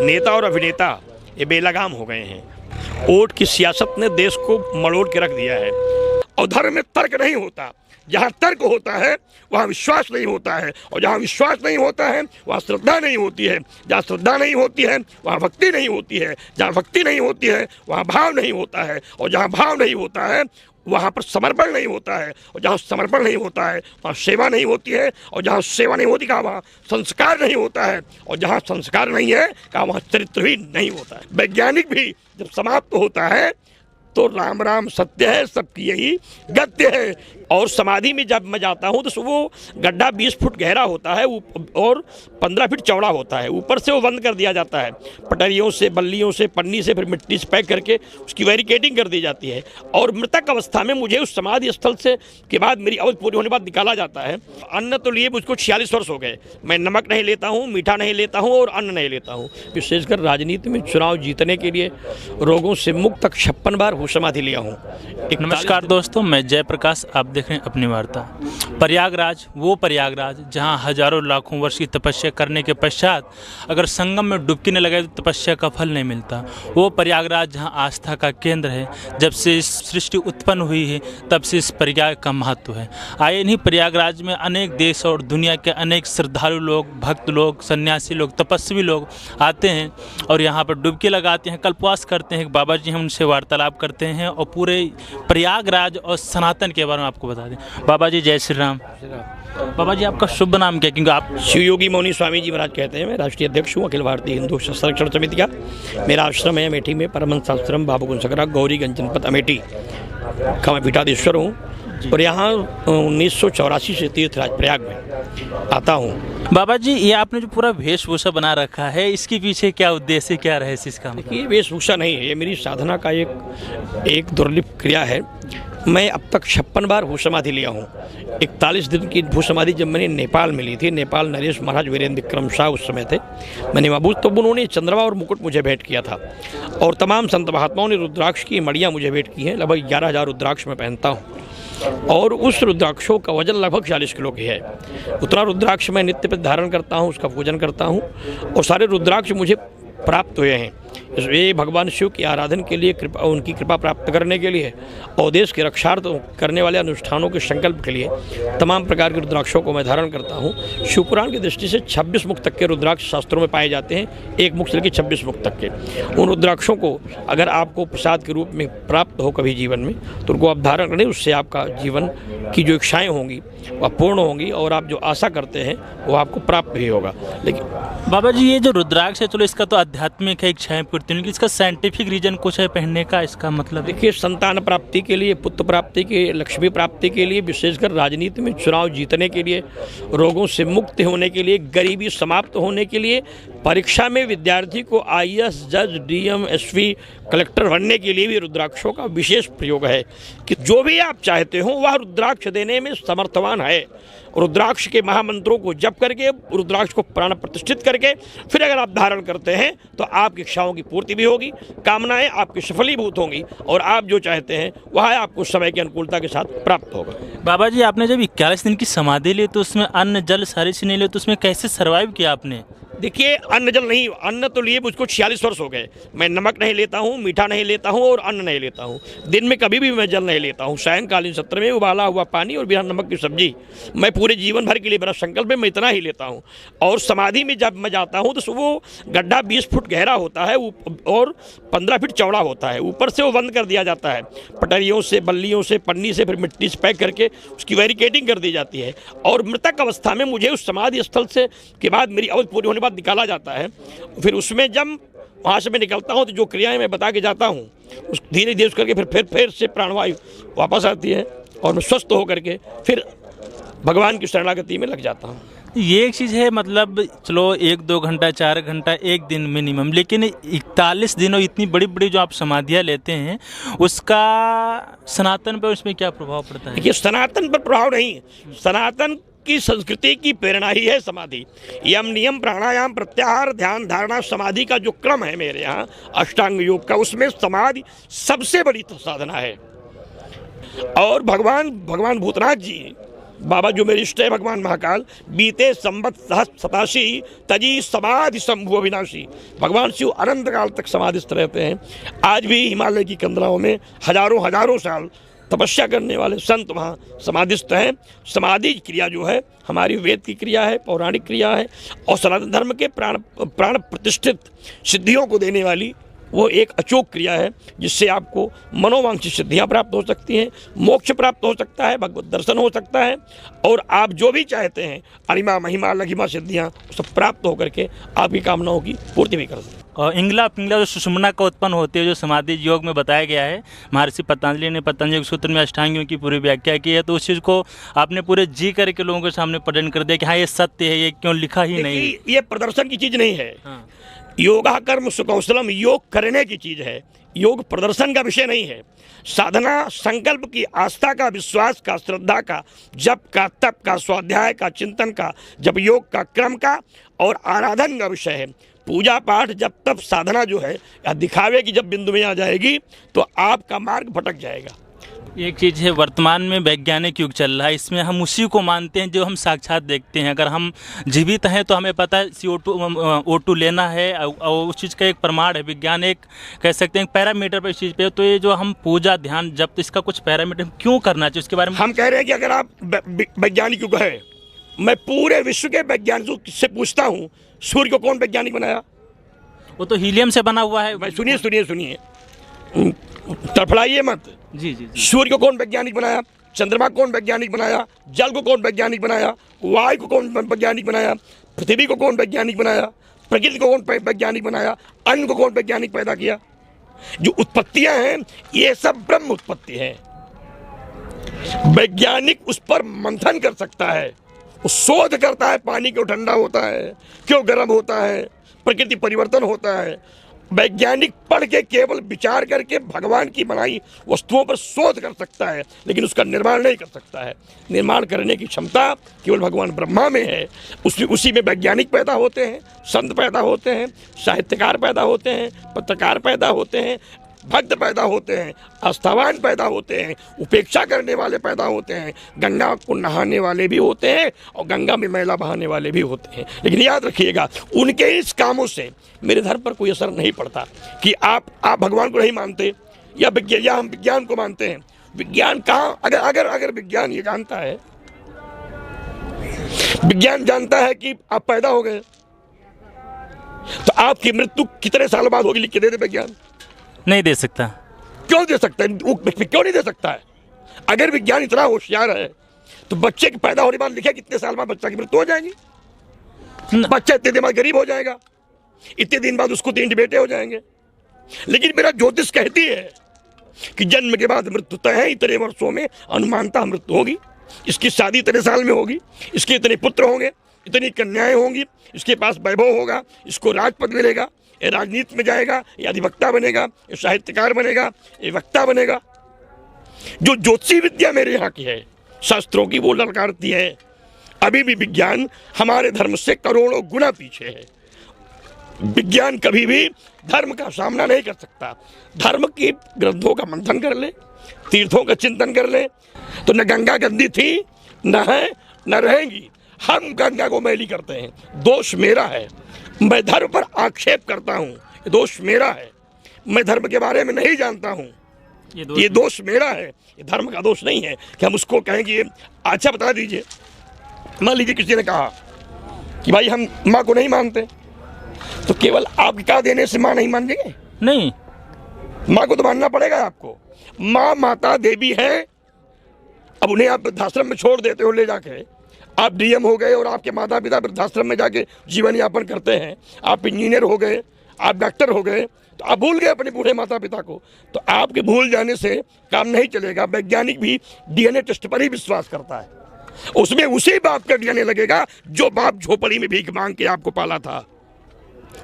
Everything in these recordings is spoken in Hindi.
नेता और अभिनेता ये बेलगाम हो गए हैं। वोट की सियासत ने देश को मरोड़ के रख दिया है और धर्म में तर्क नहीं होता। जहाँ तर्क होता है वहाँ विश्वास नहीं होता है, और जहाँ विश्वास नहीं होता है वहाँ श्रद्धा नहीं होती है। जहाँ श्रद्धा नहीं होती है वहाँ भक्ति नहीं होती है। जहाँ भक्ति नहीं होती है वहाँ भाव नहीं होता है, और जहाँ भाव नहीं होता है वहाँ पर समर्पण नहीं होता है, और जहाँ समर्पण नहीं होता है वहाँ सेवा नहीं होती है, और जहाँ सेवा नहीं होती कहा वहाँ संस्कार नहीं होता है, और जहाँ संस्कार नहीं है कहा वहाँ चरित्र भी नहीं होता है। वैज्ञानिक भी जब समाप्त होता है तो राम राम सत्य है, सबकी यही गत्य है। और समाधि में जब मैं जाता हूँ तो वो गड्ढा 20 फुट गहरा होता है और 15 फीट चौड़ा होता है। ऊपर से वो बंद कर दिया जाता है पटरियों से, बल्लियों से, पन्नी से, फिर मिट्टी से पैक करके उसकी बैरिकेडिंग कर दी जाती है। और मृतक अवस्था में मुझे उस समाधि स्थल से के बाद मेरी अवधि पूरी होने के बाद निकाला जाता है। अन्न तो लिए मुझको 46 वर्ष हो गए। मैं नमक नहीं लेता हूँ, मीठा नहीं लेता हूँ और अन्न नहीं लेता हूँ। विशेषकर राजनीति में चुनाव जीतने के लिए रोगों से मुक्त 56 बार समाधि लिया हूँ। नमस्कार दोस्तों, मैं जयप्रकाश, आप देख रहे हैं अपनी वार्ता। प्रयागराज, वो प्रयागराज जहाँ हजारों लाखों वर्ष की तपस्या करने के पश्चात अगर संगम में डुबकी न लगाए तो तपस्या का फल नहीं मिलता। वो प्रयागराज जहाँ आस्था का केंद्र है। जब से इस सृष्टि उत्पन्न हुई है तब से इस प्रयाग का महत्व है। आए इन्हीं प्रयागराज में अनेक देश और दुनिया के अनेक श्रद्धालु लोग, भक्त लोग, सन्यासी लोग, तपस्वी लोग आते हैं और यहाँ पर डुबकी लगाते हैं, कल्पवास करते हैं। बाबा जी हम उनसे वार्तालाप करते हैं और पूरे प्रयागराज और सनातन के बारे में आपको बता दें। बाबा जी जय श्री राम। बाबा जी आपका शुभ नाम क्या है? क्योंकि आप शिव योगी मौनी स्वामी जी महाराज कहते हैं। मैं राष्ट्रीय अध्यक्ष हूँ अखिल भारतीय हिंदू संरक्षण समिति का। मेरा आश्रम है अमेठी में, परमहंस आश्रम बाबू कुंसकरा, गौरीगंज जनपद अमेठी का मैं पीठाधीश्वर हूँ। और यहाँ 1984 से तीर्थराज प्रयाग में आता हूँ। बाबा जी ये आपने जो पूरा वेशभूषा बना रखा है, इसके पीछे क्या उद्देश्य, क्या रहस्य इसका? ये वेशभूषा नहीं है, ये मेरी साधना का एक दुर्लभ क्रिया है। मैं अब तक 56 बार भूसमाधि लिया हूँ। 41 दिन की भूसमाधि जब मैंने नेपाल में ली थी, नेपाल नरेश महाराज वीरेंद्र विक्रम शाह उस समय थे, मैंने महबूब, तब उन्होंने चंद्रमा और मुकुट मुझे भेंट किया था। और तमाम संत महात्माओं ने रुद्राक्ष की मड़ियाँ मुझे भेंट की हैं। लगभग 11,000 रुद्राक्ष मैं पहनता हूँ और उस रुद्राक्षों का वजन लगभग 40 किलो की है। उतना रुद्राक्ष मैं नित्य पे धारण करता हूँ, उसका पूजन करता हूँ और सारे रुद्राक्ष मुझे प्राप्त हुए हैं। ये भगवान शिव की आराधना के लिए, उनकी कृपा प्राप्त करने के लिए और देश के रक्षार्थ करने वाले अनुष्ठानों के संकल्प के लिए तमाम प्रकार के रुद्राक्षों को मैं धारण करता हूँ। शिवपुराण की दृष्टि से 26 मुख तक के रुद्राक्ष शास्त्रों में पाए जाते हैं, 1 मुख से लेकर 26 मुख तक के। उन रुद्राक्षों को अगर आपको प्रसाद के रूप में प्राप्त हो कभी जीवन में, तो उनको आप धारण करें। उससे आपका जीवन की जो इच्छाएँ होंगी वह पूर्ण होंगी और आप जो आशा करते हैं वो आपको प्राप्त भी होगा। लेकिन बाबा जी ये जो रुद्राक्ष है, चलो इसका तो आध्यात्मिक है, इच्छाएं पूर्ति, लेकिन इसका साइंटिफिक रीजन कुछ है पहनने का? इसका मतलब देखिए, संतान प्राप्ति के लिए, पुत्र प्राप्ति के, लक्ष्मी प्राप्ति के लिए, विशेषकर राजनीति में चुनाव जीतने के लिए, रोगों से मुक्त होने के लिए, गरीबी समाप्त होने के लिए, परीक्षा में विद्यार्थी को IAS, जज, DM, SP, कलेक्टर बनने के लिए भी रुद्राक्षों का विशेष प्रयोग है कि जो भी आप चाहते हो वह रुद्राक्ष देने में समर्थवान है। रुद्राक्ष के महामंत्रों को जप करके, रुद्राक्ष को प्राण प्रतिष्ठित करके फिर अगर आप धारण करते हैं तो आपकी इच्छाओं की पूर्ति भी होगी, कामनाएं आपकी सफलीभूत होंगी और आप जो चाहते हैं वह आपको समय की अनुकूलता के साथ प्राप्त होगा। बाबा जी आपने जब 41 दिन की समाधि ली तो उसमें अन्न जल सारी चीज़ नहीं ली, तो उसमें कैसे सर्वाइव किया आपने? देखिए, अन्न जल नहीं, अन्न तो लिए मुझको 46 वर्ष हो गए। मैं नमक नहीं लेता हूँ, मीठा नहीं लेता हूँ और अन्न नहीं लेता हूँ। दिन में कभी भी मैं जल नहीं लेता हूँ। सायंकालीन सत्र में उबाला हुआ पानी और बिना नमक की सब्जी मैं पूरे जीवन भर के लिए, मेरा संकल्प है मैं इतना ही लेता हूँ। और समाधि में जब मैं जाता हूँ तो वो गड्ढा 20 फुट गहरा होता है और 15 फीट चौड़ा होता है। ऊपर से वो बंद कर दिया जाता है पटरियों से, बल्लियों से, पन्नी से, फिर मिट्टी से पैक करके उसकी बैरिकेडिंग कर दी जाती है। और मृतक अवस्था में मुझे उस समाधि स्थल से के बाद मेरी अवधि पूरी होने के बाद निकाला जाता है। फिर उसमें जब वहाँ से मैं निकलता हूँ तो जो क्रियाएं मैं बता के जाता हूँ उस धीरे धीरे करके फिर से प्राणवायु वापस आती है और मैं स्वस्थ होकर के फिर भगवान की शरणागति में लग जाता हूँ। ये एक चीज़ है, मतलब चलो 1-2 घंटा, 4 घंटा, 1 दिन मिनिमम, लेकिन 41 दिनों इतनी बड़ी बड़ी जो आप समाधियाँ लेते हैं उसका सनातन पर उसमें क्या प्रभाव पड़ता है? देखिए, सनातन पर प्रभाव नहीं, सनातन की संस्कृति की प्रेरणा ही है समाधि। यम नियम प्राणायाम प्रत्याहार ध्यान धारणा समाधि का जो क्रम है मेरे यहाँ अष्टांग योग का, उसमें समाधि सबसे बड़ी साधना है। और भगवान भूतनाथ जी बाबा जो मेरे इष्ट है भगवान महाकाल, बीते संवत 87 तजी समाधि शंभु अविनाशी, भगवान शिव अनंत काल तक समाधिस्थ रहते हैं। आज भी हिमालय की कंदराओं में हजारों साल तपस्या करने वाले संत वहाँ समाधिस्थ हैं। समाधि क्रिया जो है हमारी वेद की क्रिया है, पौराणिक क्रिया है, और सनातन धर्म के प्राण प्रतिष्ठित सिद्धियों को देने वाली वो एक अचूक क्रिया है, जिससे आपको मनोवांछित सिद्धियाँ प्राप्त हो सकती हैं, मोक्ष प्राप्त हो सकता है, भगवत दर्शन हो सकता है, और आप जो भी चाहते हैं अरिमा महिमा लघिमा सिद्धियाँ सब प्राप्त होकर के आपकी कामनाओं की पूर्ति भी कर सकते हैं। और इंगला पिंगला जो सुषुम्ना का उत्पन्न होते हैं, जो समाधि योग में बताया गया है, महर्षि पतंजलि ने पतंजलि सूत्र में अष्टांग योग की पूरी व्याख्या की है, तो उस चीज़ को आपने पूरे जी करके लोगों के सामने प्रकट कर दिया कि हाँ ये सत्य है, ये क्यों लिखा ही नहीं। ये प्रदर्शन की चीज़ नहीं है। हाँ। योगा कर्म सुकौशलम, योग करने की चीज़ है, योग प्रदर्शन का विषय नहीं है। साधना संकल्प की, आस्था का, विश्वास का, श्रद्धा का, जप का, तप का, स्वाध्याय का, चिंतन का, जब योग का, क्रम का और आराधन का विषय है। पूजा पाठ जब तप साधना जो है या दिखावे की जब बिंदु में आ जाएगी तो आपका मार्ग भटक जाएगा। एक चीज़ है, वर्तमान में वैज्ञानिक युग चल रहा है, इसमें हम उसी को मानते हैं जो हम साक्षात देखते हैं। अगर हम जीवित हैं तो हमें पता है CO2 लेना है, और उस चीज़ का एक प्रमाण है। विज्ञान एक कह सकते हैं पैरामीटर पर इस चीज़ पे, तो ये जो हम पूजा ध्यान जब, तो इसका कुछ पैरामीटर क्यों करना चाहिए उसके बारे में हम कह रहे हैं कि अगर आप वैज्ञानिक युग है, मैं पूरे विश्व के वैज्ञानिकों से पूछता हूँ सूर्य को कौन वैज्ञानिक बनाया? वो तो हीलियम से बना हुआ है। सुनिए तड़फड़ाइए मत। जी। सूर्य को कौन वैज्ञानिक बनाया? चंद्रमा को कौन वैज्ञानिक बनाया? जल को कौन वैज्ञानिक बनाया? वायु को कौन वैज्ञानिक बनाया? पृथ्वी को कौन वैज्ञानिक बनाया? प्रकृति को कौन वैज्ञानिक बनाया? अन्न को कौन वैज्ञानिक पैदा किया? जो उत्पत्तियां हैं ये सब ब्रह्म उत्पत्ति है। वैज्ञानिक उस पर मंथन कर सकता है, वो शोध करता है, पानी क्यों ठंडा होता है, क्यों गर्म होता है, प्रकृति परिवर्तन होता है। वैज्ञानिक पढ़ के केवल विचार करके भगवान की बनाई वस्तुओं पर शोध कर सकता है, लेकिन उसका निर्माण नहीं कर सकता है। निर्माण करने की क्षमता केवल भगवान ब्रह्मा में है। उसी में वैज्ञानिक पैदा होते हैं, संत पैदा होते हैं, साहित्यकार पैदा होते हैं, पत्रकार पैदा होते हैं, भक्त पैदा होते हैं, आस्थावान पैदा होते हैं, उपेक्षा करने वाले पैदा होते हैं, गंगा को नहाने वाले भी होते हैं और गंगा में मैला बहाने वाले भी होते हैं। लेकिन याद रखिएगा, उनके इस कामों से मेरे धर्म पर कोई असर नहीं पड़ता कि आप भगवान को नहीं मानते या हम विज्ञान को मानते हैं। विज्ञान कहाँ, अगर विज्ञान ये जानता है, विज्ञान जानता है कि आप पैदा हो गए तो आपकी मृत्यु कितने साल बाद होगी, लिख के दे दे विज्ञान? नहीं दे सकता। क्यों दे सकता है? क्यों नहीं दे सकता है? अगर विज्ञान इतना होशियार है तो बच्चे के पैदा होने बाद लिखे कितने साल बाद बच्चा की मृत्यु हो जाएगी। बच्चा इतने दिन बाद गरीब हो जाएगा, इतने दिन बाद उसको 3 बेटे हो जाएंगे। लेकिन मेरा ज्योतिष कहती है कि जन्म के बाद मृत्यु तय है, इतने वर्षों में अनुमानतः मृत्यु होगी, इसकी शादी इतने साल में होगी, इसके इतने पुत्र होंगे, इतनी कन्याएं होंगी, इसके पास वैभव होगा, इसको राजपद मिलेगा, ये राजनीति में जाएगा, ये अधिवक्ता बनेगा, ये साहित्यकार बनेगा, ये वक्ता बनेगा। जो ज्योतिषी विद्या मेरे यहाँ की है, शास्त्रों की, वो ललकारती है। अभी भी विज्ञान हमारे धर्म से करोड़ों गुना पीछे है। विज्ञान कभी भी धर्म का सामना नहीं कर सकता। धर्म की ग्रंथों का मंथन कर ले, तीर्थों का चिंतन कर ले, तो न गंगा गंदी थी, न है, न रहेंगी। हम गंगा को मैली करते हैं, दोष मेरा है। मैं धर्म पर आक्षेप करता हूँ, ये दोष मेरा है। मैं धर्म के बारे में नहीं जानता हूँ, ये दोष मेरा है, ये धर्म का दोष नहीं है कि हम उसको कहें कि अच्छा बता दीजिए। मान लीजिए किसी ने कहा कि भाई हम माँ को नहीं मानते, तो केवल आपका देने से माँ नहीं मान जाएंगे? नहीं, माँ को तो मानना पड़ेगा आपको। माँ माता देवी है। अब उन्हें आप वृद्धाश्रम में छोड़ देते हो ले जाके, आप डीएम हो गए और आपके माता पिता वृद्धाश्रम में जाके जीवन यापन करते हैं, आप इंजीनियर हो गए, आप डॉक्टर हो गए, तो आप भूल गए अपने बूढ़े माता पिता को। तो आपके भूल जाने से काम नहीं चलेगा। वैज्ञानिक भी डीएनए टेस्ट पर ही विश्वास करता है, उसमें उसी बाप का डीएनए लगेगा जो बाप झोपड़ी में भीख मांग के आपको पाला था।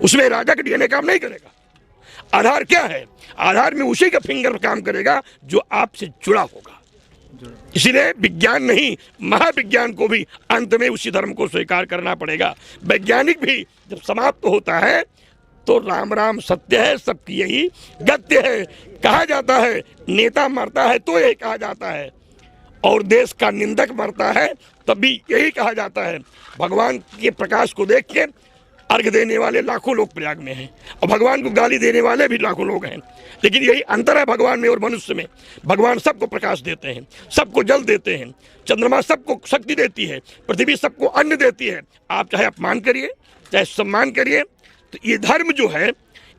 उसमें राजा का डीएनए काम नहीं करेगा। आधार क्या है? आधार में उसी का फिंगर काम करेगा जो आपसे जुड़ा होगा। इसलिए विज्ञान नहीं, महाविज्ञान को भी अंत में उसी धर्म को स्वीकार करना पड़ेगा। वैज्ञानिक भी जब समाप्त होता है तो राम राम सत्य है, सबकी यही गत्य है। कहा जाता है नेता मरता है तो यही कहा जाता है, और देश का निंदक मरता है तब भी यही कहा जाता है। भगवान के प्रकाश को देख के अर्घ देने वाले लाखों लोग प्रयाग में हैं, और भगवान को गाली देने वाले भी लाखों लोग हैं, लेकिन यही अंतर है भगवान में और मनुष्य में। भगवान सबको प्रकाश देते हैं, सबको जल देते हैं, चंद्रमा सबको शक्ति देती है, पृथ्वी सबको अन्न देती है। आप चाहे अपमान करिए चाहे सम्मान करिए, तो ये धर्म जो है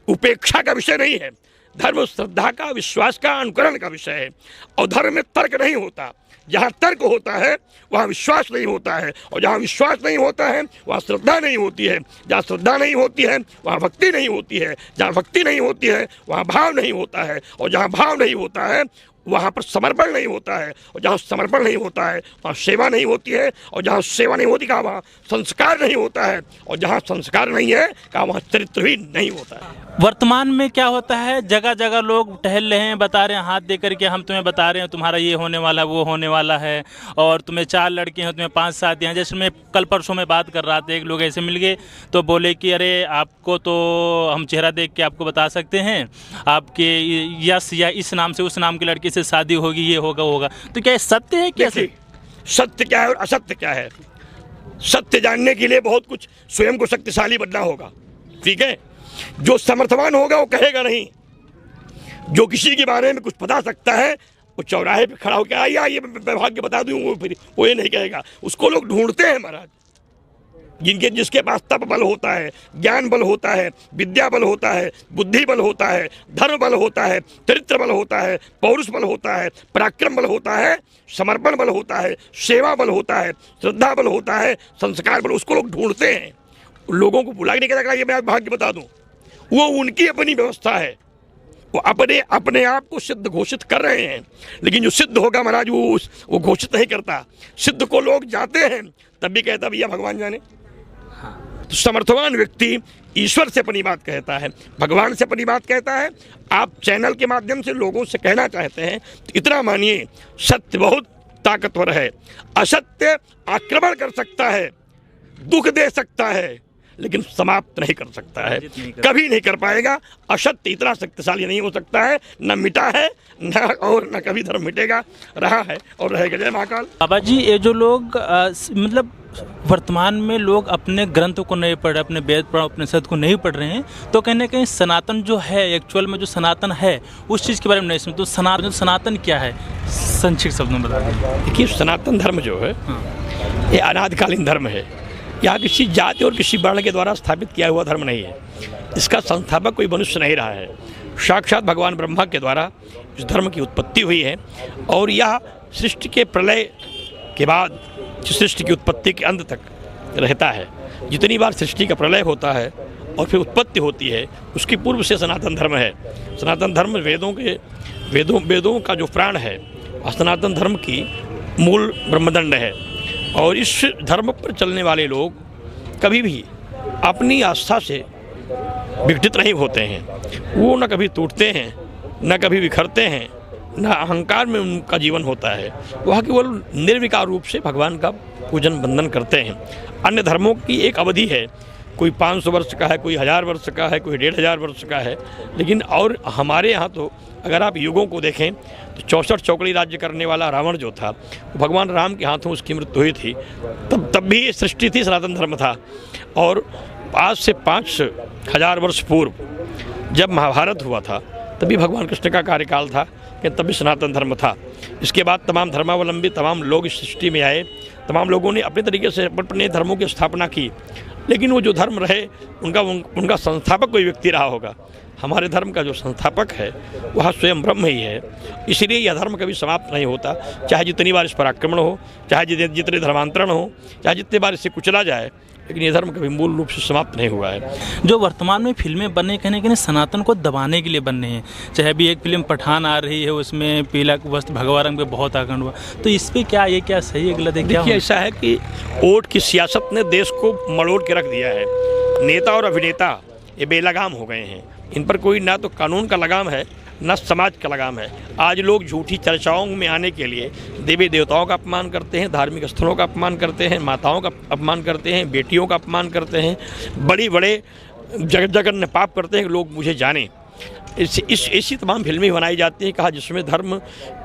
उपेक्षा का विषय नहीं है। धर्म श्रद्धा का, विश्वास का, अनुकरण का विषय है। और धर्म में तर्क नहीं होता। जहाँ तर्क होता है वहाँ विश्वास नहीं होता है, और जहाँ विश्वास नहीं होता है वहाँ श्रद्धा नहीं होती है। जहाँ श्रद्धा नहीं होती है वहाँ भक्ति नहीं होती है। जहाँ भक्ति नहीं होती है वहाँ भाव नहीं होता है, और जहाँ भाव नहीं होता है वहाँ पर समर्पण नहीं होता है, और जहाँ समर्पण नहीं होता है वहाँ सेवा नहीं होती है, और जहाँ सेवा नहीं होती कहा वहाँ संस्कार नहीं होता है, और जहाँ संस्कार नहीं है कहा वहाँ चरित्र भी नहीं होता है। वर्तमान में क्या होता है, जगह जगह लोग टहल रहे हैं, बता रहे हैं हाथ दे करके, हम तुम्हें बता रहे हैं तुम्हारा ये होने वाला वो होने वाला है, और तुम्हें 4 लड़के हैं, तुम्हें 5 शादियाँ हैं। जैसे मैं कल परसों में बात कर रहा था, एक लोग ऐसे मिल गए तो बोले कि अरे आपको तो हम चेहरा देख के आपको बता सकते हैं, आपके यस या इस नाम से उस नाम की लड़की से शादी होगी, ये होगा वो होगा। तो क्या ये सत्य है? कैसे सत्य क्या है और असत्य क्या है? सत्य जानने के लिए बहुत कुछ स्वयं को शक्तिशाली बनना होगा, ठीक है। जो समर्थवान होगा वो कहेगा नहीं। जो किसी के बारे में कुछ बता सकता है वो चौराहे पे खड़ा होकर आइए ये भाग्य बता दूं, वो ये नहीं कहेगा। उसको लोग ढूंढते हैं महाराज, जिसके पास तप बल होता है, ज्ञान बल होता है, विद्या बल होता है, बुद्धि बल होता है, धर्म बल होता है, चरित्र बल होता है, पौरुष बल होता है, पराक्रम बल होता है, समर्पण बल होता है, सेवा बल होता है, श्रद्धा बल होता है, संस्कार बल, उसको लोग ढूंढते हैं। लोगों को बुला के नहीं कहता ये मैं भाग्य बता दूं, वो उनकी अपनी व्यवस्था है। वो अपने आप को सिद्ध घोषित कर रहे हैं, लेकिन जो सिद्ध होगा महाराज वो घोषित नहीं करता। सिद्ध को लोग जाते हैं तब भी कहता भैया भगवान जाने। तो समर्थवान व्यक्ति ईश्वर से अपनी बात कहता है, भगवान से अपनी बात कहता है। आप चैनल के माध्यम से लोगों से कहना चाहते हैं तो इतना मानिए, सत्य बहुत ताकतवर है। असत्य आक्रमण कर सकता है, दुख दे सकता है, लेकिन समाप्त नहीं कर सकता है, कभी नहीं कर पाएगा। असत्य इतना शक्तिशाली नहीं हो सकता है, न मिटा है न कभी धर्म मिटेगा, रहा है और रहेगा। जय महाकाल। बाबा जी, ये जो लोग मतलब वर्तमान में लोग अपने ग्रंथों को नहीं पढ़ रहे, अपने वेद पुराण उपनिषद को नहीं पढ़ रहे हैं, तो कहीं ना कहीं सनातन जो है, एक्चुअल में जो सनातन है उस चीज़ के बारे में नहीं सुनते। तो सनातन क्या है, संक्षिप्त शब्दों में बता दें। देखिए, सनातन धर्म जो है ये अनादिकालीन धर्म है। यहाँ किसी जाति और किसी वर्ण के द्वारा स्थापित किया हुआ धर्म नहीं है। इसका संस्थापक कोई मनुष्य नहीं रहा है, साक्षात भगवान ब्रह्मा के द्वारा इस धर्म की उत्पत्ति हुई है। और यह सृष्टि के प्रलय के बाद सृष्टि की उत्पत्ति के अंत तक रहता है। जितनी बार सृष्टि का प्रलय होता है और फिर उत्पत्ति होती है, उसकी पूर्व से सनातन धर्म है। सनातन धर्म वेदों का जो प्राण है, सनातन धर्म की मूल ब्रह्मदंड है। और इस धर्म पर चलने वाले लोग कभी भी अपनी आस्था से विघटित नहीं होते हैं। वो न कभी टूटते हैं, न कभी बिखरते हैं, न अहंकार में उनका जीवन होता है। वह केवल निर्विकार रूप से भगवान का पूजन बंदन करते हैं। अन्य धर्मों की एक अवधि है, कोई 500 वर्ष का है, कोई 1000 वर्ष का है, कोई 1500 वर्ष का है। लेकिन और हमारे यहाँ तो अगर आप युगों को देखें तो 64 चौकड़ी राज्य करने वाला रावण जो था, भगवान राम के हाथों उसकी मृत्यु हुई थी। तब भी सृष्टि थी, सनातन धर्म था। और आज से 5000 वर्ष पूर्व जब महाभारत हुआ था तभी भगवान कृष्ण का कार्यकाल था कि तब भी सनातन धर्म था। इसके बाद तमाम धर्मावलंबी तमाम लोग इस सृष्टि में आए, तमाम लोगों ने अपने तरीके से अपने धर्मों की स्थापना की। लेकिन वो जो धर्म रहे उनका संस्थापक कोई व्यक्ति रहा होगा। हमारे धर्म का जो संस्थापक है वह स्वयं ब्रह्म ही है। इसलिए यह धर्म कभी समाप्त नहीं होता, चाहे जितनी बार इस पर आक्रमण हो, चाहे जितने धर्मांतरण हो, चाहे जितने बार इसे कुचला जाए, लेकिन ये धर्म कभी मूल रूप से समाप्त नहीं हुआ है। जो वर्तमान में फिल्में बनने कहने सनातन को दबाने के लिए बनने हैं, चाहे अभी एक फिल्म पठान आ रही है, उसमें पीला वस्त्र भगवा रंग पे बहुत आकर्षण हुआ, तो इस पर क्या सही है गलत है? देखिए, ऐसा है कि वोट की सियासत ने देश को मरोड़ के रख दिया है। नेता और अभिनेता ये बेलगाम हो गए हैं। इन पर कोई ना तो कानून का लगाम है, न समाज का लगाम है। आज लोग झूठी चर्चाओं में आने के लिए देवी देवताओं का अपमान करते हैं, धार्मिक स्थलों का अपमान करते हैं, माताओं का अपमान करते हैं, बेटियों का अपमान करते हैं, बड़े बड़े जघन्य पाप करते हैं कि लोग मुझे जानें। ऐसी तमाम फिल्में बनाई जाती हैं, कहा जिसमें धर्म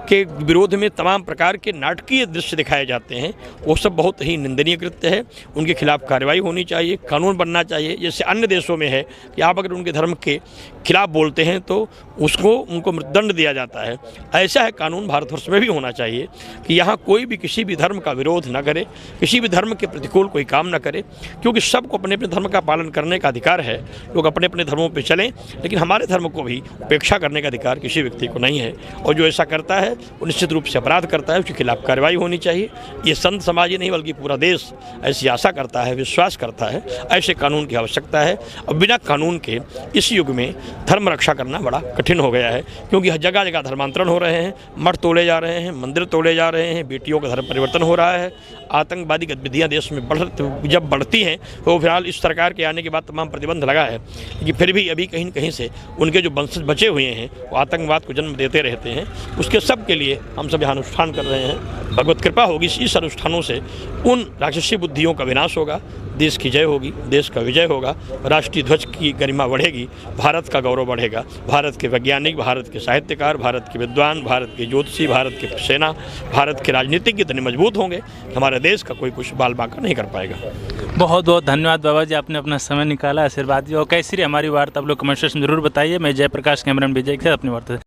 के विरोध में तमाम प्रकार के नाटकीय दृश्य दिखाए जाते हैं, वो सब बहुत ही निंदनीय कृत्य है। उनके खिलाफ कार्रवाई होनी चाहिए, कानून बनना चाहिए। जैसे अन्य देशों में है कि आप अगर उनके धर्म के खिलाफ बोलते हैं तो उनको मृत्युदंड दिया जाता है। ऐसा है कानून भारतवर्ष में भी होना चाहिए कि यहाँ कोई भी किसी भी धर्म का विरोध न करे, किसी भी धर्म के प्रतिकूल कोई काम न करे, क्योंकि सबको अपने अपने धर्म का पालन करने का अधिकार है। लोग अपने अपने धर्मों पर चलें, लेकिन हमारे धर्म को भी उपेक्षा करने का अधिकार किसी व्यक्ति को नहीं है। और जो ऐसा करता है वो निश्चित रूप से अपराध करता है, उसके खिलाफ कार्रवाई होनी चाहिए। ये संत समाज ही नहीं बल्कि पूरा देश ऐसी आशा करता है, विश्वास करता है। ऐसे कानून की आवश्यकता है। और बिना कानून के इस युग में धर्म रक्षा करना बड़ा कठिन हो गया है, क्योंकि हर जगह जगह धर्मांतरण हो रहे हैं, मठ तोड़े जा रहे हैं, मंदिर तोड़े जा रहे हैं, बेटियों का धर्म परिवर्तन हो रहा है। आतंकवादी गतिविधियाँ देश में जब बढ़ती हैं तो फिलहाल इस सरकार के आने के बाद तमाम प्रतिबंध लगा है, लेकिन फिर भी अभी कहीं न कहीं से उनके जो वंशज बचे हुए हैं वो आतंकवाद को जन्म देते रहते हैं। उसके सब के लिए हम सब यहाँ अनुष्ठान कर रहे हैं। भगवत कृपा होगी, इस अनुष्ठानों से उन राक्षसी बुद्धियों का विनाश होगा, देश की जय होगी, देश का विजय होगा, राष्ट्रीय ध्वज की गरिमा बढ़ेगी, भारत का गौरव बढ़ेगा। भारत के वैज्ञानिक, भारत के साहित्यकार, भारत के विद्वान, भारत के ज्योतिषी, भारत की सेना, भारत के राजनीतिज्ञ इतने मजबूत होंगे हमारे देश का कोई कुछ बाल बांका नहीं कर पाएगा। बहुत बहुत धन्यवाद बाबा जी, आपने अपना समय निकाला, आशीर्वाद दिया। और कैसी रही हमारी वार्ता आप लोग कमेंट सेक्शन में जरूर बताइए। मैं जयप्रकाश, कैमरामैन विजय के साथ अपनी वार्ता